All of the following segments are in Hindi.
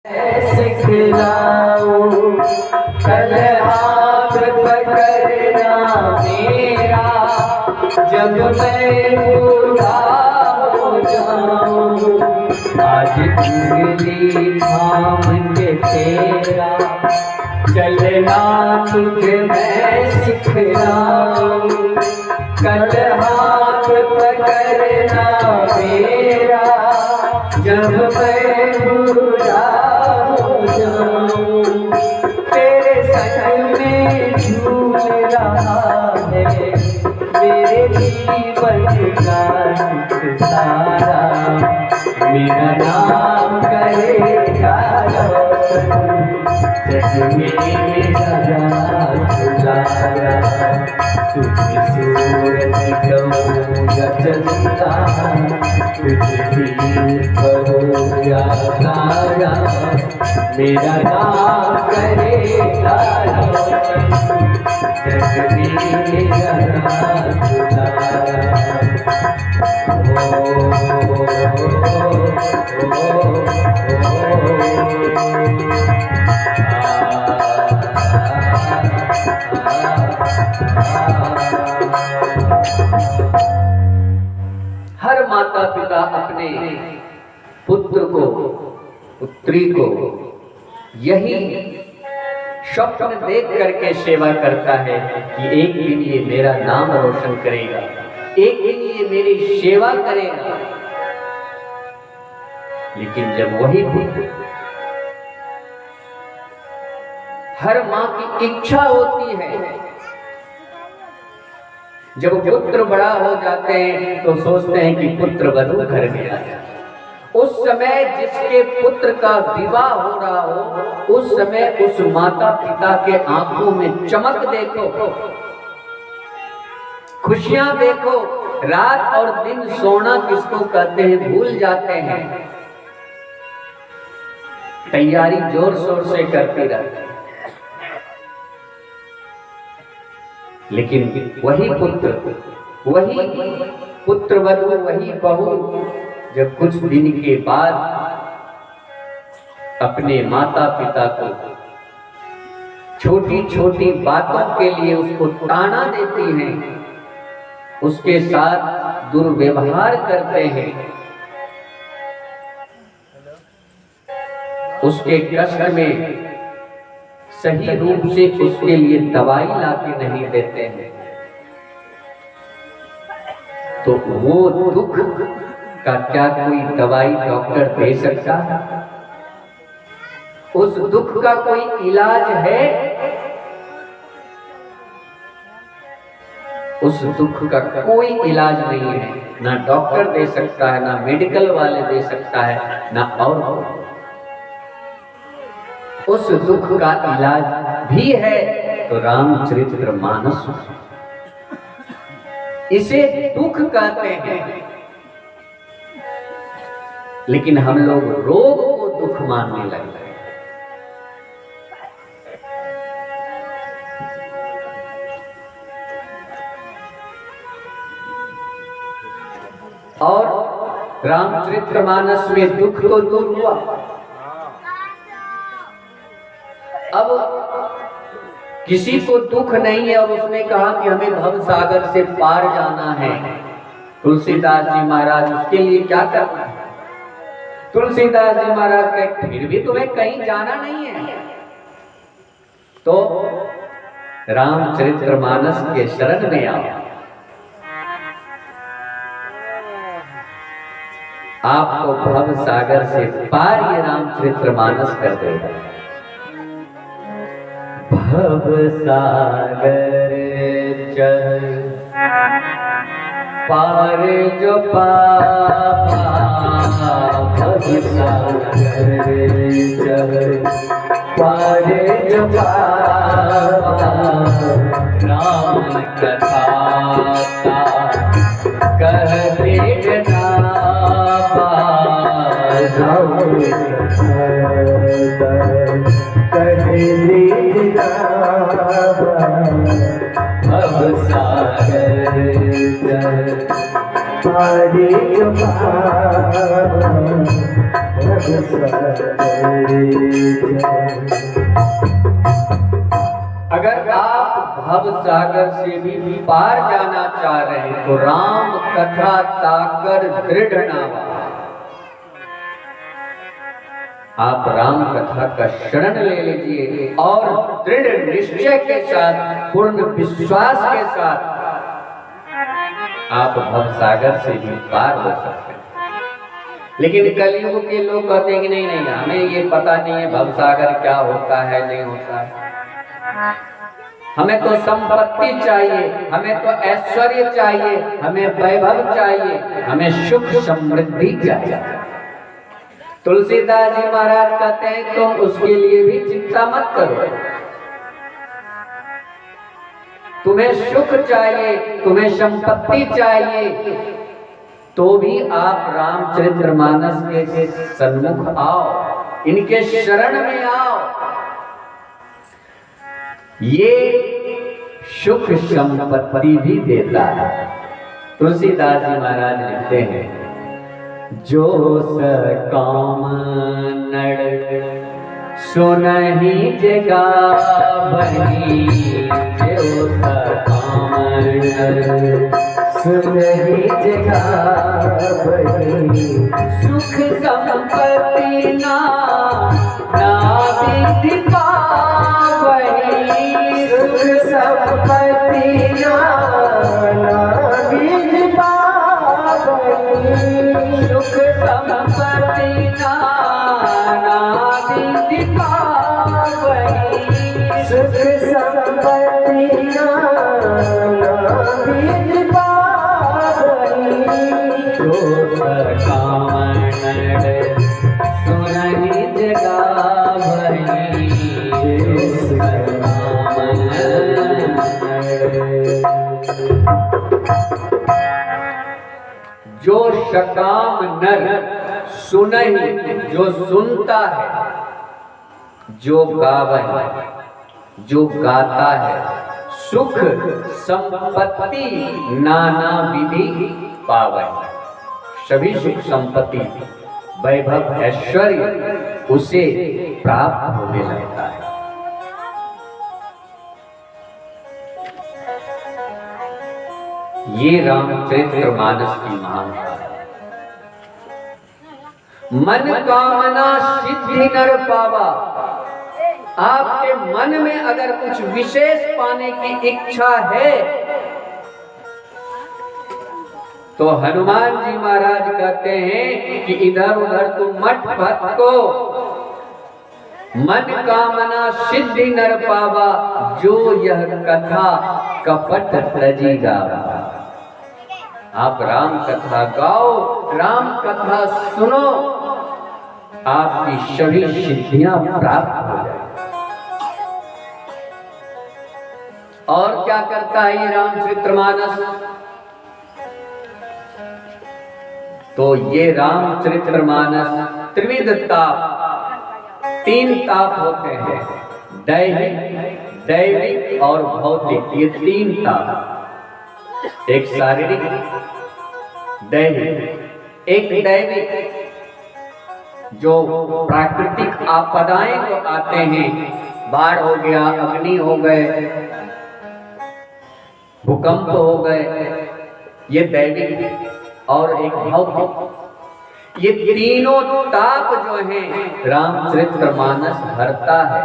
सिखलाओ कल हाथ पकड़ना मेरा जब मैं बूढ़ा हो जाऊं। आज उंगली थाम के तेरा चलना तुझे मैं सिखलाऊं। कल हाथ पकड़ना मेरा जब मैं बूढ़ा हो जाऊं। तेरे संग में झूल रहा है मेरे जीवन का सुख सारा। मेरा नाम करेगा रोशन जग में मेरा राज उजाला। तुझे सूरज कहूँगा चंदा तुझे भी कहूँगा तारा। मेरा नाम करेगा रोशन जग में मेरा राज उजाला। हर माता पिता अपने पुत्र को पुत्री को यही स्वप्न देख करके सेवा करता है कि एक दिन ये मेरा नाम रोशन करेगा, एक दिन ये मेरी सेवा करेगा। लेकिन जब वही पुत्र, हर मां की इच्छा होती है, जब पुत्र बड़ा हो जाते हैं तो सोचते हैं कि पुत्र वधू घर गया। उस समय जिसके पुत्र का विवाह हो रहा हो उस समय उस माता पिता के आंखों में चमक देखो, खुशियां देखो। रात और दिन सोना किसको कहते हैं भूल जाते हैं, तैयारी जोर शोर से करते रहते हैं। लेकिन वही पुत्र वधू, वही बहू जब कुछ दिन के बाद अपने माता पिता को छोटी छोटी बातों के लिए उसको ताना देती हैं, उसके साथ दुर्व्यवहार करते हैं, उसके कष्ट में सही रूप से उसके लिए दवाई लाके नहीं देते हैं, तो वो दुख का क्या कोई दवाई डॉक्टर दे सकता है? उस दुख का कोई इलाज है? उस दुख का कोई इलाज नहीं है, ना डॉक्टर दे सकता है, ना मेडिकल वाले दे सकता है, ना और। उस दुख का इलाज भी है तो रामचरितमानस, इसे दुख कहते हैं। लेकिन हम लोग रोग को दुख मानने लगते हैं। और रामचरितमानस में दुख तो दूर हुआ, अब किसी को दुख नहीं है और उसने कहा कि हमें भव सागर से पार जाना है। तुलसीदास जी महाराज उसके लिए क्या करना है? तुलसीदास जी महाराज कहे फिर भी तुम्हें कहीं जाना नहीं है तो रामचरितमानस के शरण में आओ, आपको भव सागर से पार ये रामचरितमानस कर देगा। भव सागर चल पार जो पापा, भव सागर चल पार जो पापा। राम कथा कहते नापा, भव सागर चल पार जो पापा। अगर आप भव सागर से भी पार जाना चाह रहे हैं तो राम कथा ताकर दृढ़ नावा, आप राम कथा का शरण ले लीजिए और दृढ़ निश्चय के साथ, पूर्ण विश्वास के साथ आप भव सागर से भी पार हो सकते हैं। लेकिन कलयुग के लोग कहते हैं कि नहीं नहीं, हमें ये पता नहीं है भव सागर क्या होता है, नहीं होता है, हमें तो संपत्ति चाहिए, हमें तो ऐश्वर्य चाहिए, हमें वैभव चाहिए, हमें सुख समृद्धि चाहिए। तुलसीदास जी महाराज कहते हैं तुम उसके लिए भी चिंता मत करो, तुम्हें सुख चाहिए, तुम्हें संपत्ति चाहिए, तो भी आप रामचरितमानस के सन्मुख आओ, इनके शरण में आओ। ये सुख संपत्ति भी देता है। तुलसीदास जी महाराज लिखते हैं, जो सकाम नर सुनहि जगावहि, जो सकाम नर सुनहि जगावहि, सुख संपत्ति ना विधि पावहि, सुख संपत्ति ना विधि पावहि, सुख संपत्ति ना विधि पावहि, सुख संपत्ति ना विधि पावहि, जो सकाम नर सुनहि जगावहि, जो सकाम जो सकाम नर सुनहि, जो सुनता है, जो गावहि, जो गाता है, सुख संपत्ति नाना विधि पावहि, सभी सुख संपत्ति वैभव ऐश्वर्य उसे प्राप्त होने लगता है। ये रामचरितमानस की महानता है। मन कामना सिद्धि नर पावा, आपके मन में अगर कुछ विशेष पाने की इच्छा है तो हनुमान जी महाराज कहते हैं कि इधर उधर तुम मत भटको, मन कामना सिद्धि नर पावा, जो यह कथा कपट तजी गावा। आप राम कथा गाओ, राम कथा सुनो, आपकी सभी सिद्धियां प्राप्त हो जाए। और क्या करता है ये रामचरितमानस? तो ये रामचरितमानस त्रिविध ताप, तीन ताप होते हैं, दैहिक, दैविक और भौतिक, ये तीन ताप, एक शारीरिक, दैहिक, एक दैविक, जो प्राकृतिक आपदाएं जो आते हैं, बाढ़ हो गया, अग्नि हो गए, भूकंप हो गए, ये दैविक, और एक भौतिक। ये तीनों ताप जो हैं रामचरितमानस भरता है।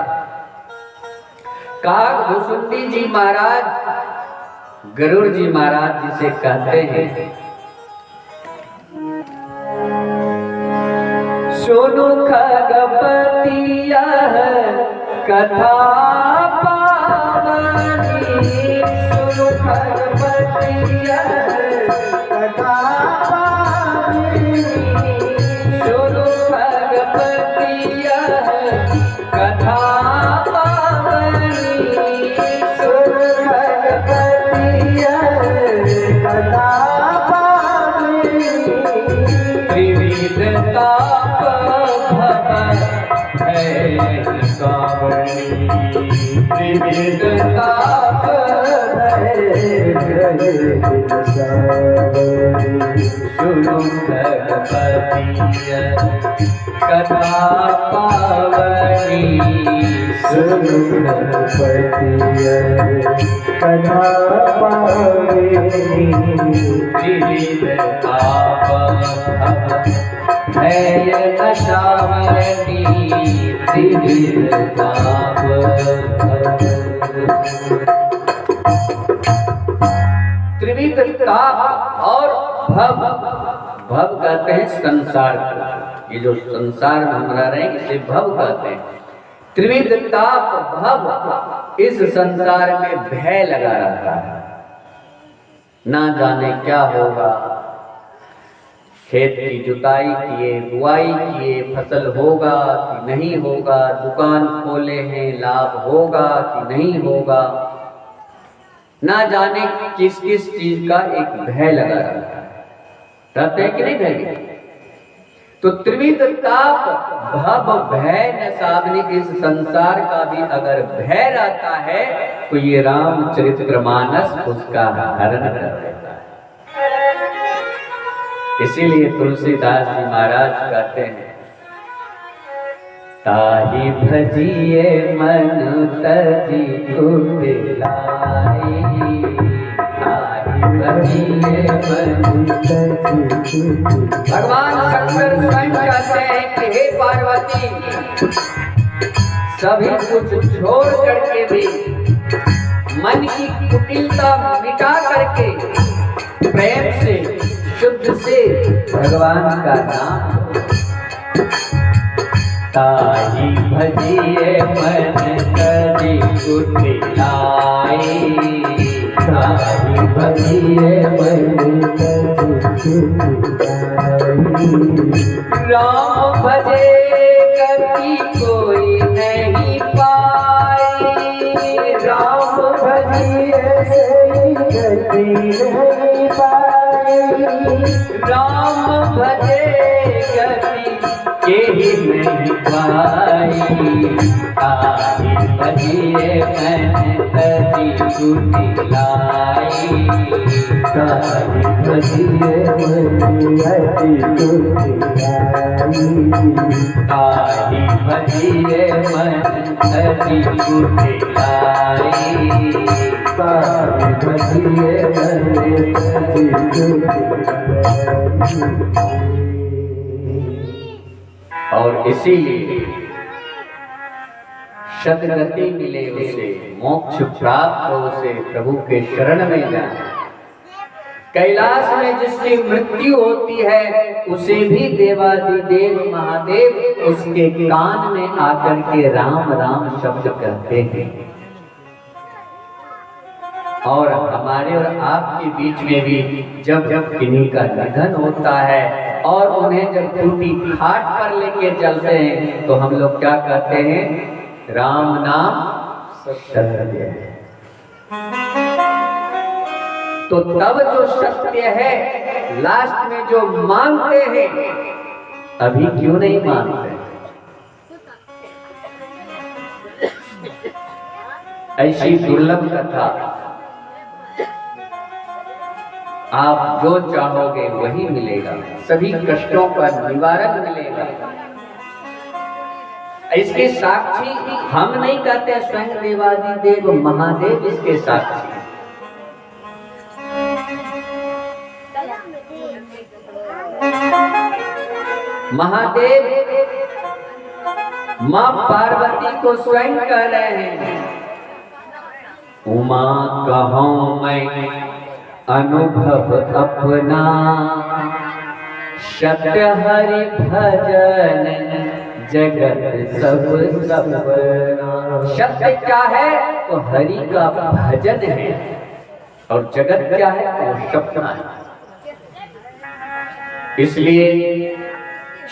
काकभूषुंडी जी महाराज, गरुड़ जी महाराज जिसे कहते हैं, सुनु खगपतिया कथा पावनी, सुनु खगपतिया कथा पावनी, सुनु खगपतिया कथा पावनी, सुनु खगपतिया कथा पावनी, त्रिविध ताप भव है कावनी, त्रिविध ताप है सुनु कथा पावनी सुरपतिय कथा पावनी त्रिविध ताप भय नशावनी त्रिविध ताप त्रिविध ताप और भव भव कहते हैं संसार को। ये जो संसार में हम रह रहे हैं इसे भव कहते हैं। त्रिविध ताप भव इस संसार में भय लगा रहता है। ना जाने क्या होगा, खेत की जुताई किए, बुआई किए, फसल होगा कि नहीं होगा, दुकान खोले हैं, लाभ होगा कि नहीं होगा, ना जाने किस किस चीज का एक भय लगा रहता है। रहते हैं कि नहीं भय? तो त्रिविध ताप भव भय न सावनी, इस संसार का भी अगर भय रहता है तो ये रामचरितमानस उसका हरण कर देता है। इसीलिए तुलसीदास जी महाराज कहते हैं, ताहि भजिए मन तजी कुटिलाई, ताहि भजिए मन तजी। भगवान शंकर स्वयं कहते हैं कि हे पार्वती, सभी कुछ छोड़ करके भी मन की कुटिलता मिटा करके प्रेम से शुद्ध से भगवान का नाम, ताहि भजिए मन तजी कुटिलाई, ताहि भजिए मन तजी कुटिलाई। राम भजे कभी कोई नहीं पाई, राम भजिए से गति नहीं पाई, राम भजे गति के ही नहीं पाई, ताहि भजिए मन तजी कुटिलाई, ताहि भजिए मन तजी कुटिलाई, ताहि भजिए मन तजी कुटिलाई, ताहि भजिए मन तजी कुटिलाई। और इसीलिए सद्गति मिले उसे, मोक्ष प्राप्त हो उसे, प्रभु के शरण में जाए। कैलाश में जिसकी मृत्यु होती है उसे भी देवादिदेव महादेव उसके कान में आकर के राम राम शब्द कहते हैं। और हमारे और आपके बीच में भी जब जब किन्हीं का निधन होता है और उन्हें जब टूटी खाट पर लेके चलते हैं तो हम लोग क्या कहते हैं? राम नाम सत्य है। तो तब जो सत्य है लास्ट में जो मांगते हैं, अभी क्यों नहीं मांगते? ऐसी दुर्लभ कथा, आप जो चाहोगे वही मिलेगा, सभी कष्टों का निवारण मिलेगा। इसके साक्षी हम नहीं कहते, स्वयं देवादिदेव महादेव इसके साक्षी। महादेव मां पार्वती को स्वयं कह रहे हैं, उमा कहूं मैं अनुभव अपना, सत्य हरि भजन जगत सब सपना। सत्य क्या है? तो हरि का भजन है, और जगत क्या है? वो सपना है। इसलिए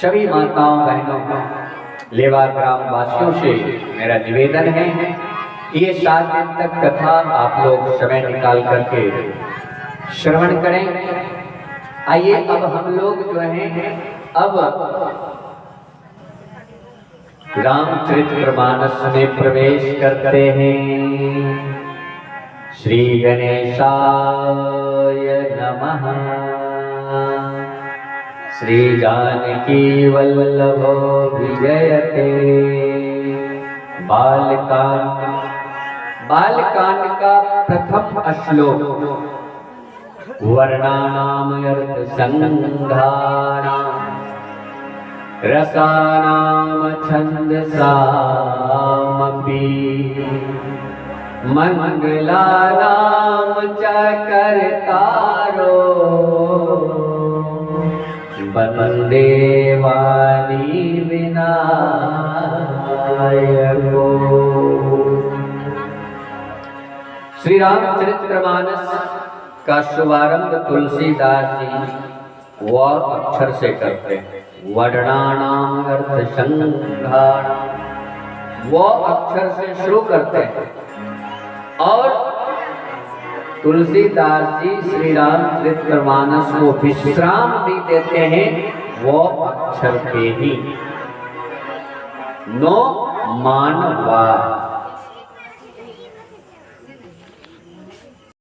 सभी माताओं बहनों को, लेवा ग्राम वासियों से मेरा निवेदन है, ये 7 दिन तक कथा आप लोग समय निकाल करके श्रवण करें। आइए अब हम लोग जो हैं अब रामचरितमानस में प्रवेश करते हैं। श्री गणेशाय नमः। श्री जानकी वल्लभो विजयते। बालकांड, बालकांड का प्रथम श्लोक वर्णानाम अर्थ संघानाम रसानाम छंदसामपि मंगलानाम च कर्तारो वंदे वाणी विनायको। श्री रामचरितमानस का शुभारंभ तुलसीदास जी व अक्षर से करते हैं। वर्णानाम अर्थ संघानाम, वो अक्षर से शुरू करते हैं और तुलसीदास जी श्री रामचरितमानस को विश्राम भी देते हैं वो अक्षर पे ही। नो मानवा